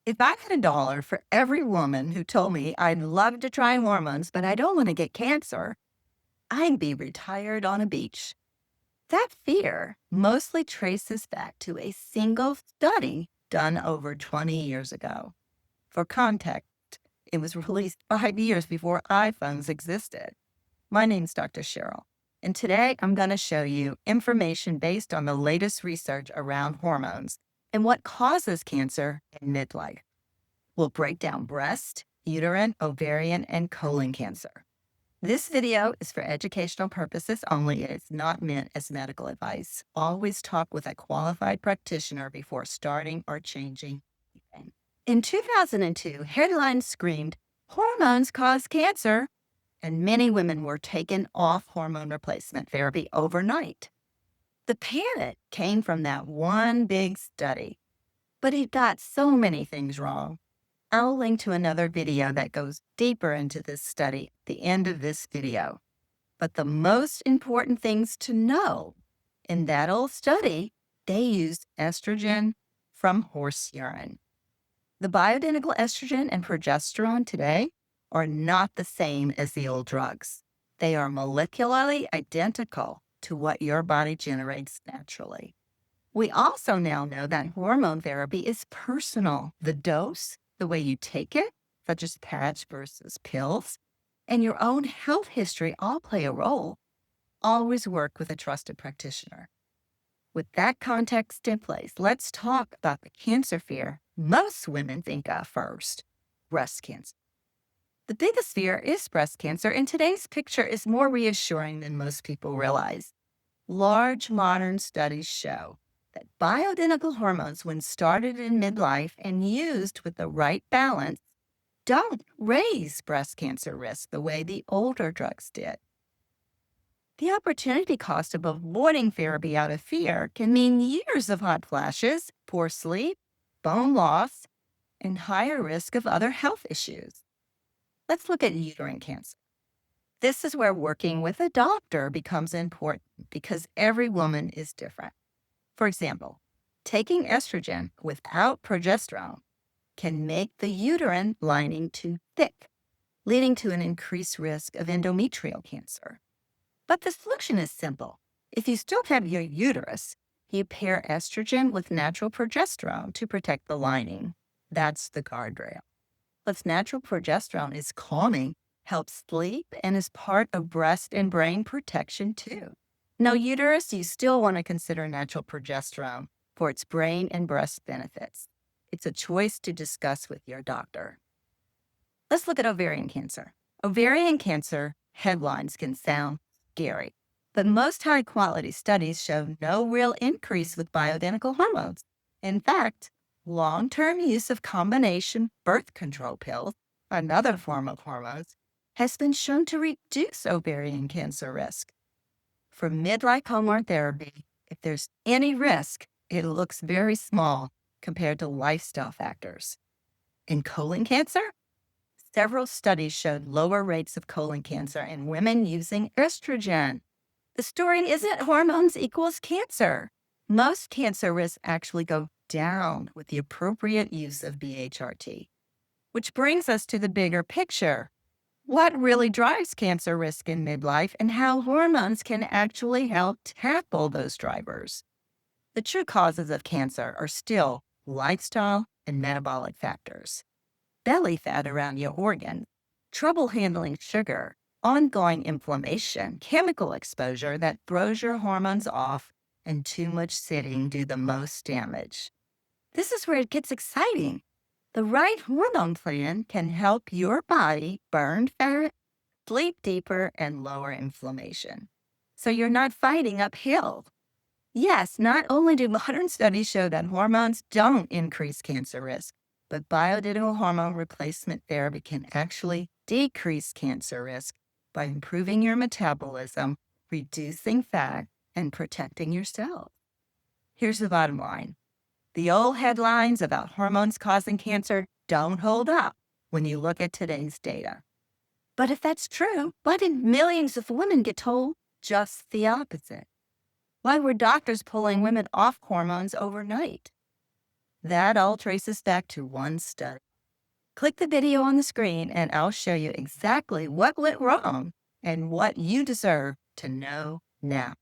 If I had a dollar for every woman who told me I'd love to try hormones, but I don't want to get cancer, I'd be retired on a beach. That fear mostly traces back to a single study done over 20 years ago. For context, it was released 5 years before iPhones existed. My name's Dr. Cheryl, and today I'm going to show you information based on the latest research around hormones and what causes cancer in midlife. We'll break down breast, uterine, ovarian, and colon cancer. This video is for educational purposes only. It's not meant as medical advice. Always talk with a qualified practitioner before starting or changing anything. In 2002, headlines screamed, "Hormones cause cancer," and many women were taken off hormone replacement therapy overnight. The panic came from that one big study, but it got so many things wrong. I'll link to another video that goes deeper into this study at the end of this video. But the most important things to know, in that old study, they used estrogen from horse urine. The bioidentical estrogen and progesterone today are not the same as the old drugs. They are molecularly identical to what your body generates naturally. We also now know that hormone therapy is personal. The dose, the way you take it, such as patch versus pills, and your own health history all play a role. Always work with a trusted practitioner. With that context in place, let's talk about the cancer fear most women think of first: breast cancer. The biggest fear is breast cancer, and today's picture is more reassuring than most people realize. Large modern studies show that bioidentical hormones, when started in midlife and used with the right balance, don't raise breast cancer risk the way the older drugs did. The opportunity cost of avoiding therapy out of fear can mean years of hot flashes, poor sleep, bone loss, and higher risk of other health issues. Let's look at uterine cancer. This is where working with a doctor becomes important because every woman is different. For example, taking estrogen without progesterone can make the uterine lining too thick, leading to an increased risk of endometrial cancer. But the solution is simple. If you still have your uterus, you pair estrogen with natural progesterone to protect the lining. That's the guardrail. Plus, natural progesterone is calming, helps sleep, and is part of breast and brain protection too. No uterus, you still want to consider natural progesterone for its brain and breast benefits. It's a choice to discuss with your doctor. Let's look at ovarian cancer. Ovarian cancer headlines can sound scary, but most high-quality studies show no real increase with bioidentical hormones. In fact, long-term use of combination birth control pills, another form of hormones, has been shown to reduce ovarian cancer risk. For midlife hormone therapy, if there's any risk, it looks very small compared to lifestyle factors. In colon cancer, several studies showed lower rates of colon cancer in women using estrogen. The story isn't hormones equals cancer. Most cancer risks actually go down with the appropriate use of BHRT. Which brings us to the bigger picture. What really drives cancer risk in midlife and how hormones can actually help tackle those drivers? The true causes of cancer are still lifestyle and metabolic factors. Belly fat around your organs, trouble handling sugar, ongoing inflammation, chemical exposure that throws your hormones off, and too much sitting do the most damage. This is where it gets exciting. The right hormone plan can help your body burn fat, sleep deeper, and lower inflammation. So you're not fighting uphill. Yes, not only do modern studies show that hormones don't increase cancer risk, but bioidentical hormone replacement therapy can actually decrease cancer risk by improving your metabolism, reducing fat, and protecting your cells. Here's the bottom line. The old headlines about hormones causing cancer don't hold up when you look at today's data. But if that's true, why did millions of women get told just the opposite? Why were doctors pulling women off hormones overnight? That all traces back to one study. Click the video on the screen and I'll show you exactly what went wrong and what you deserve to know now.